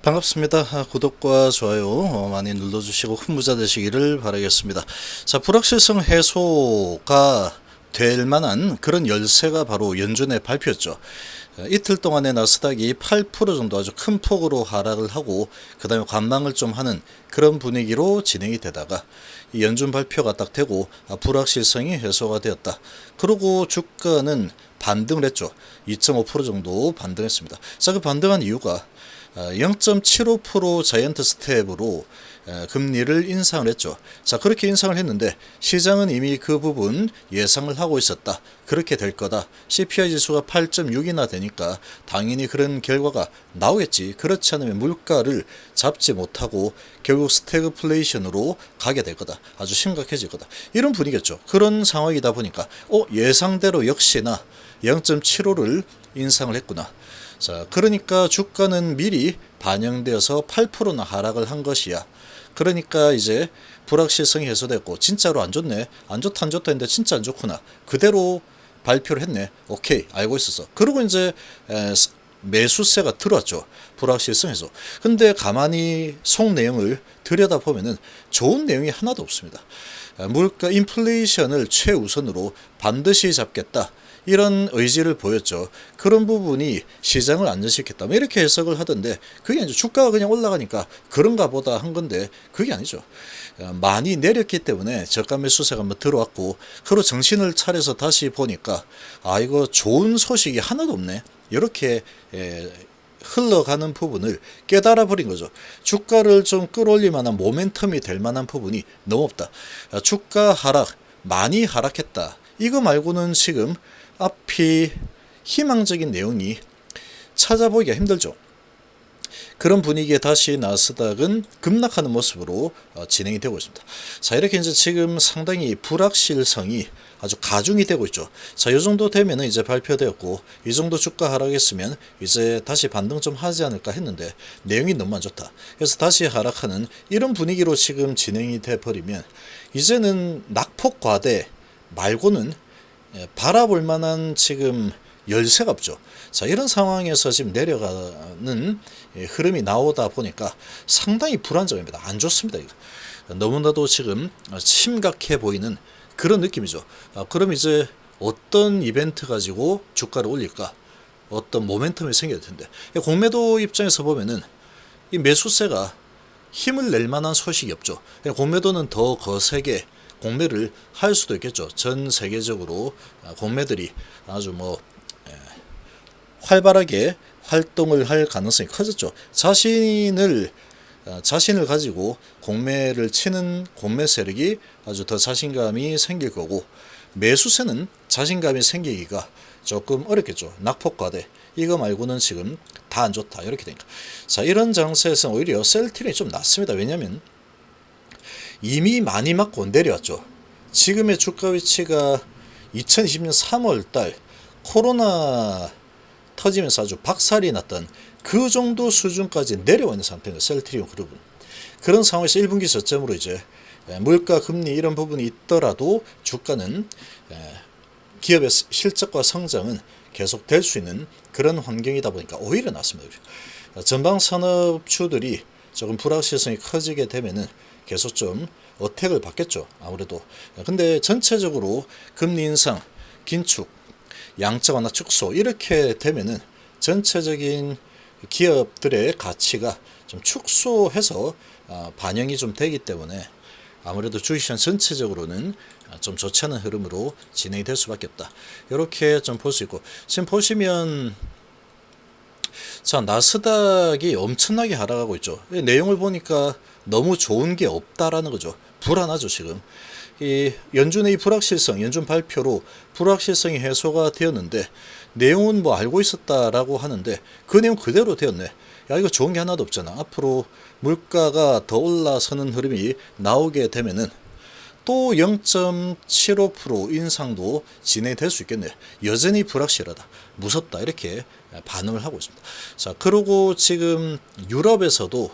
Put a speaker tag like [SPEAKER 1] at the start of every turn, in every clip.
[SPEAKER 1] 반갑습니다. 구독과 좋아요 많이 눌러주시고 큰 부자 되시기를 바라겠습니다. 자, 불확실성 해소가 될 만한 그런 열쇠가 바로 연준의 발표였죠. 이틀 동안의 나스닥이 8% 정도 아주 큰 폭으로 하락을 하고 그 다음에 관망을 좀 하는 그런 분위기로 진행이 되다가 이 연준 발표가 딱 되고 불확실성이 해소가 되었다. 그리고 주가는 반등을 했죠. 2.5% 정도 반등했습니다. 자, 그 반등한 이유가 0.75% 자이언트 스텝으로 금리를 인상을 했죠. 자, 그렇게 인상을 했는데 시장은 이미 그 부분 예상을 하고 있었다. 그렇게 될 거다. CPI 지수가 8.6이나 되니까 당연히 그런 결과가 나오겠지. 그렇지 않으면 물가를 잡지 못하고 결국 스태그플레이션으로 가게 될 거다. 아주 심각해질 거다. 이런 분위기였죠. 그런 상황이다 보니까 예상대로 역시나 0.75를 인상을 했구나. 자, 그러니까 주가는 미리 반영되어서 8%나 하락을 한 것이야. 그러니까 이제 불확실성이 해소됐고 진짜로 안 좋네. 안 좋다 했는데 진짜 안 좋구나. 그대로 발표를 했네. 오케이, 알고 있었어. 그리고 이제 매수세가 들어왔죠. 불확실성 해소. 근데 가만히 속 내용을 들여다보면은 좋은 내용이 하나도 없습니다. 물가 인플레이션을 최우선으로 반드시 잡겠다. 이런 의지를 보였죠. 그런 부분이 시장을 안전시켰다. 이렇게 해석을 하던데 그게 이제 주가가 그냥 올라가니까 그런가 보다 한 건데 그게 아니죠. 많이 내렸기 때문에 저가 매수세가 한번 들어왔고 그리고 정신을 차려서 다시 보니까 이거 좋은 소식이 하나도 없네. 이렇게 흘러가는 부분을 깨달아 버린 거죠. 주가를 좀 끌어올릴 만한 모멘텀이 될 만한 부분이 너무 없다. 주가 하락 많이 하락했다. 이거 말고는 지금 앞이 희망적인 내용이 찾아보기가 힘들죠. 그런 분위기에 다시 나스닥은 급락하는 모습으로 진행이 되고 있습니다. 자, 이렇게 이제 지금 상당히 불확실성이 아주 가중이 되고 있죠. 자, 이 정도 되면은 이제 발표되었고 이 정도 주가 하락했으면 이제 다시 반등 좀 하지 않을까 했는데 내용이 너무 안 좋다. 그래서 다시 하락하는 이런 분위기로 지금 진행이 돼 버리면 이제는 낙폭 과대 말고는 바라볼 만한 지금 열쇠가 없죠. 자, 이런 상황에서 지금 내려가는 흐름이 나오다 보니까 상당히 불안정합니다. 안 좋습니다. 이거. 너무나도 지금 심각해 보이는 그런 느낌이죠. 그럼 이제 어떤 이벤트 가지고 주가를 올릴까? 어떤 모멘텀이 생겨야 될 텐데. 공매도 입장에서 보면은 이 매수세가 힘을 낼 만한 소식이 없죠. 공매도는 더 거세게 공매를 할 수도 있겠죠. 전 세계적으로 공매들이 아주 활발하게 활동을 할 가능성이 커졌죠. 자신을 가지고 공매를 치는 공매 세력이 아주 더 자신감이 생길 거고 매수세는 자신감이 생기기가 조금 어렵겠죠. 낙폭과대 이거 말고는 지금 다 안 좋다 이렇게 되니까. 자, 이런 장세에서 오히려 셀트린이 좀 낫습니다. 왜냐하면 이미 많이 맞고 내려왔죠. 지금의 주가 위치가 2020년 3월달 코로나 터지면서 아주 박살이 났던 그 정도 수준까지 내려와 있는 상태입니다. 셀트리온 그룹은. 그런 상황에서 1분기 저점으로 이제 물가, 금리 이런 부분이 있더라도 주가는 기업의 실적과 성장은 계속 될 수 있는 그런 환경이다 보니까 오히려 낫습니다. 전방 산업주들이 조금 불확실성이 커지게 되면은 계속 좀 어택을 받겠죠. 아무래도. 근데 전체적으로 금리 인상, 긴축, 양적 완화 축소 이렇게 되면은 전체적인 기업들의 가치가 좀 축소해서 반영이 좀 되기 때문에 아무래도 주식시장 전체적으로는 좀 좋지 않은 흐름으로 진행이 될 수밖에 없다. 이렇게 좀 볼 수 있고 지금 보시면 자, 나스닥이 엄청나게 하락하고 있죠. 내용을 보니까 너무 좋은 게 없다라는 거죠. 불안하죠, 지금. 이 연준의 이 불확실성, 연준 발표로 불확실성이 해소가 되었는데 내용은 알고 있었다라고 하는데 그 내용 그대로 되었네. 야, 이거 좋은 게 하나도 없잖아. 앞으로 물가가 더 올라서는 흐름이 나오게 되면은 또 0.75% 인상도 진행될 수 있겠네요. 여전히 불확실하다. 무섭다. 이렇게 반응을 하고 있습니다. 자, 그리고 지금 유럽에서도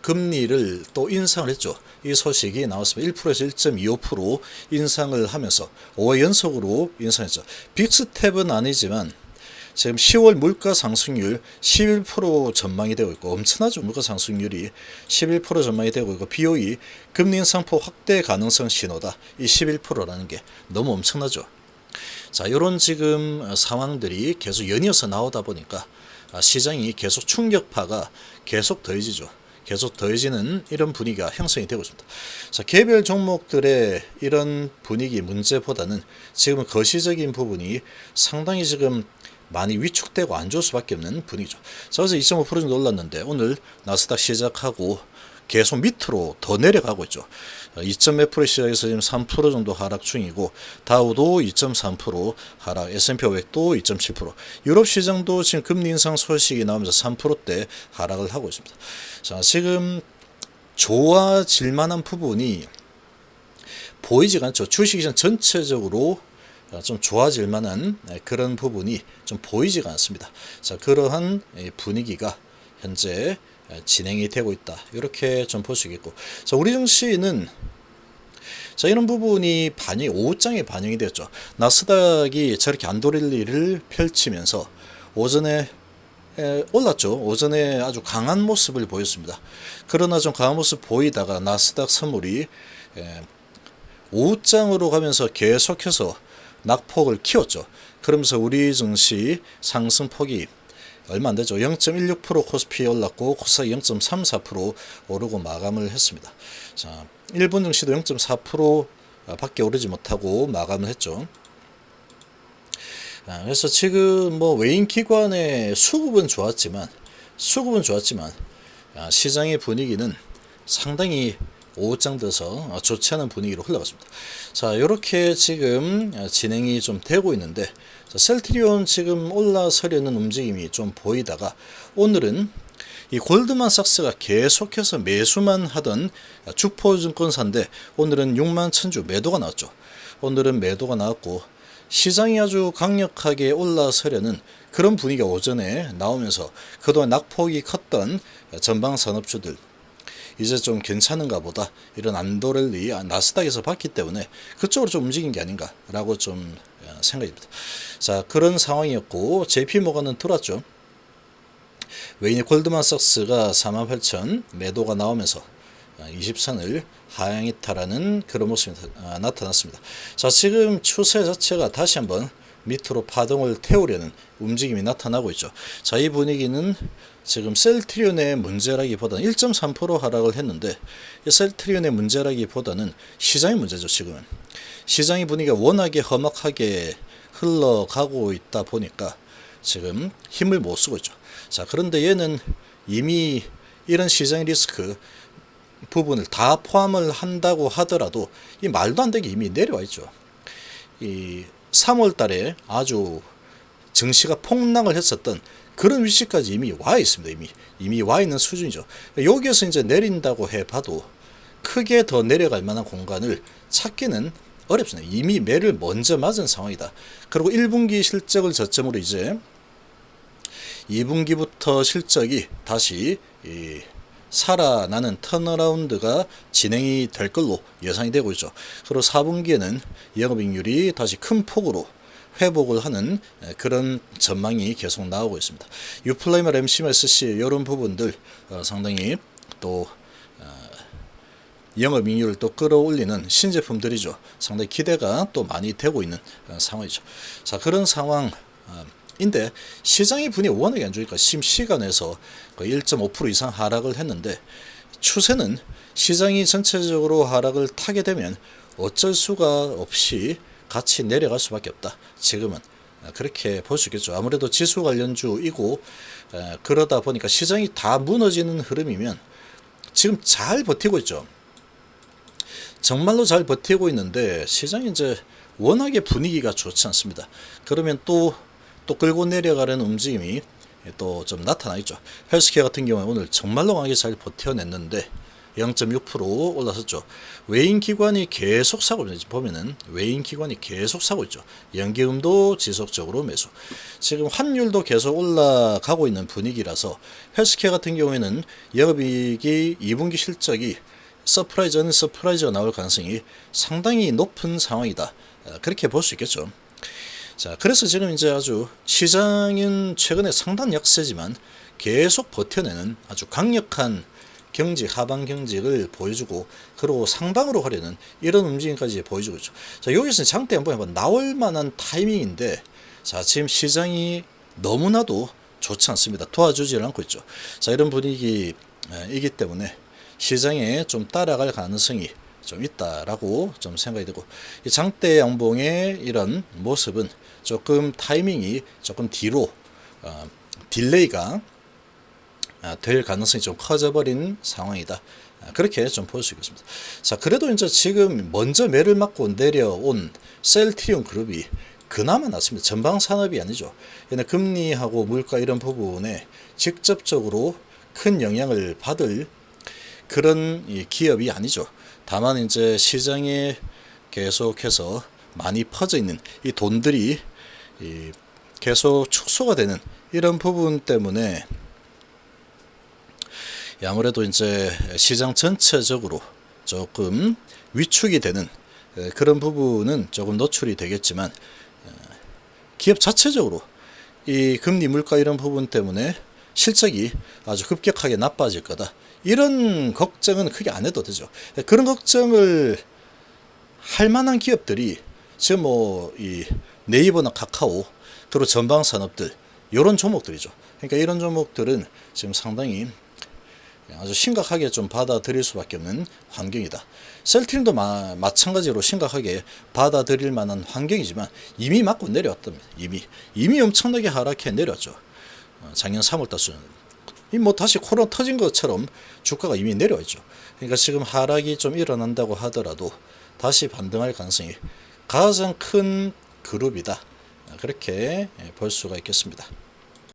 [SPEAKER 1] 금리를 또 인상을 했죠. 이 소식이 나왔습니다. 1%에서 1.25% 인상을 하면서 5회 연속으로 인상했죠. 빅스텝은 아니지만 지금 10월 물가 상승률 11% 전망이 되고 있고, 엄청나죠. 물가 상승률이 11% 전망이 되고 있고, BOE 금리 인상폭 확대 가능성 신호다. 이 11%라는 게 너무 엄청나죠. 자, 이런 지금 상황들이 계속 연이어서 나오다 보니까 시장이 계속 충격파가 계속 더해지죠. 계속 더해지는 이런 분위기가 형성이 되고 있습니다. 자, 개별 종목들의 이런 분위기 문제보다는 지금은 거시적인 부분이 상당히 지금 많이 위축되고 안 좋을 수밖에 없는 분위기죠. 자, 그래서 2.5% 정도 올랐는데 오늘 나스닥 시작하고 계속 밑으로 더 내려가고 있죠. 2.몇% 시작해서 지금 3% 정도 하락 중이고, 다우도 2.3% 하락, S&P 500도 2.7%, 유럽 시장도 지금 금리 인상 소식이 나오면서 3%대 하락을 하고 있습니다. 자, 지금 좋아질 만한 부분이 보이지가 않죠. 주식시장 전체적으로 좀 좋아질 만한 그런 부분이 좀 보이지가 않습니다. 자, 그러한 분위기가 현재 진행이 되고 있다. 이렇게 좀 볼 수 있겠고, 자, 우리 증시는 자, 이런 부분이 오후장에 반영이 되었죠. 나스닥이 저렇게 안도렐리를 펼치면서 오전에 올랐죠. 오전에 아주 강한 모습을 보였습니다. 그러나 좀 강한 모습 보이다가 나스닥 선물이 오후장으로 가면서 계속해서 낙폭을 키웠죠. 그러면서 우리 증시 상승폭이 얼마 안 되죠. 0.16% 코스피 올랐고 코스닥이 0.34% 오르고 마감을 했습니다. 자, 일본 증시도 0.4% 밖에 오르지 못하고 마감을 했죠. 그래서 지금 뭐 외인 기관의 수급은 좋았지만 시장의 분위기는 상당히 오후장 돼서 좋지 않은 분위기로 흘러갔습니다. 자, 이렇게 지금 진행이 좀 되고 있는데, 자, 셀트리온 지금 올라서려는 움직임이 좀 보이다가 오늘은 이 골드만삭스가 계속해서 매수만 하던 주포증권사인데 오늘은 6만 천주 매도가 나왔죠. 오늘은 매도가 나왔고 시장이 아주 강력하게 올라서려는 그런 분위기가 오전에 나오면서 그동안 낙폭이 컸던 전방산업주들 이제 좀 괜찮은가 보다, 이런 안도렐리 나스닥에서 봤기 때문에 그쪽으로 좀 움직인 게 아닌가라고 좀 생각이 듭니다. 자, 그런 상황이었고 JP모건은 들어왔죠. 외인의 골드만삭스가 48,000 매도가 나오면서 20선을 하향했다라는 그런 모습이 나타났습니다. 자, 지금 추세 자체가 다시 한번 밑으로 파동을 태우려는 움직임이 나타나고 있죠. 자, 이 분위기는 지금 셀트리온의 문제라기보다는 1.3% 하락을 했는데, 이 셀트리온의 문제라기보다는 시장의 문제죠. 지금은 시장의 분위기가 워낙에 험악하게 흘러가고 있다 보니까 지금 힘을 못 쓰고 있죠. 자, 그런데 얘는 이미 이런 시장의 리스크 부분을 다 포함을 한다고 하더라도 이 말도 안 되게 이미 내려와 있죠. 이 3월 달에 아주 증시가 폭락을 했었던 그런 위치까지 이미 와 있습니다. 이미 와 있는 수준이죠. 여기에서 이제 내린다고 해봐도 크게 더 내려갈 만한 공간을 찾기는 어렵습니다. 이미 매를 먼저 맞은 상황이다. 그리고 1분기 실적을 저점으로 이제 2분기부터 실적이 다시 살아나는 턴어라운드가 진행이 될 걸로 예상이 되고 있죠. 그리고 4분기에는 영업이익률이 다시 큰 폭으로 회복을 하는 그런 전망이 계속 나오고 있습니다. 유플레이머, MCMSC 이런 부분들 상당히 또 영업이익률을 또 끌어올리는 신제품들이죠. 상당히 기대가 또 많이 되고 있는 상황이죠. 자, 그런 상황인데 시장의 분위기가 워낙에 안 좋으니까 심시간에서 거의 1.5% 이상 하락을 했는데, 추세는 시장이 전체적으로 하락을 타게 되면 어쩔 수가 없이 같이 내려갈 수밖에 없다. 지금은 그렇게 볼 수 있겠죠. 아무래도 지수 관련주이고 그러다 보니까 시장이 다 무너지는 흐름이면 지금 잘 버티고 있죠. 정말로 잘 버티고 있는데 시장이 이제 워낙에 분위기가 좋지 않습니다. 그러면 또 끌고 내려가려는 움직임이 또 좀 나타나 있죠. 헬스케어 같은 경우에 오늘 정말로 강하게 잘 버텨냈는데 0.6% 올라섰죠. 외인 기관이 계속 사고 있죠. 보면은 외인 기관이 계속 사고 있죠. 연기금도 지속적으로 매수. 지금 환율도 계속 올라가고 있는 분위기라서 헬스케어 같은 경우에는 영업이익이 2분기 실적이 서프라이즈 아닌 서프라이즈가 나올 가능성이 상당히 높은 상황이다. 그렇게 볼 수 있겠죠. 자, 그래서 지금 이제 아주 시장은 최근에 상당 약세지만 계속 버텨내는 아주 강력한 경직, 하방 경직을 보여주고, 그리고 상방으로 가려는 이런 움직임까지 보여주고 있죠. 자, 여기서 장대 한번 나올 만한 타이밍인데, 자, 지금 시장이 너무나도 좋지 않습니다. 도와주지를 않고 있죠. 자, 이런 분위기이기 때문에 시장에 좀 따라갈 가능성이 좀 있다라고 좀 생각이 되고, 이 장대 양봉의 이런 모습은 조금 타이밍이 조금 뒤로 딜레이가 될 가능성이 좀 커져버린 상황이다. 그렇게 좀 볼 수 있겠습니다. 자, 그래도 이제 지금 먼저 매를 맞고 내려온 셀트리온 그룹이 그나마 낫습니다. 전방 산업이 아니죠. 얘네 금리하고 물가 이런 부분에 직접적으로 큰 영향을 받을 그런 기업이 아니죠. 다만 이제 시장에 계속해서 많이 퍼져 있는 이 돈들이 계속 축소가 되는 이런 부분 때문에 아무래도 이제 시장 전체적으로 조금 위축이 되는 그런 부분은 조금 노출이 되겠지만, 기업 자체적으로 이 금리 물가 이런 부분 때문에 실적이 아주 급격하게 나빠질 거다, 이런 걱정은 크게 안 해도 되죠. 그런 걱정을 할 만한 기업들이 지금 이 네이버나 카카오, 그리고 전방 산업들, 이런 종목들이죠. 그러니까 이런 종목들은 지금 상당히 아주 심각하게 좀 받아들일 수밖에 없는 환경이다. 셀트리온도 마찬가지로 심각하게 받아들일 만한 환경이지만 이미 맞고 내려왔답니다. 이미 엄청나게 하락해 내렸죠. 작년 3월 달수는 다시 코로나 터진 것처럼 주가가 이미 내려왔죠. 그러니까 지금 하락이 좀 일어난다고 하더라도 다시 반등할 가능성이 가장 큰 그룹이다, 그렇게 볼 수가 있겠습니다.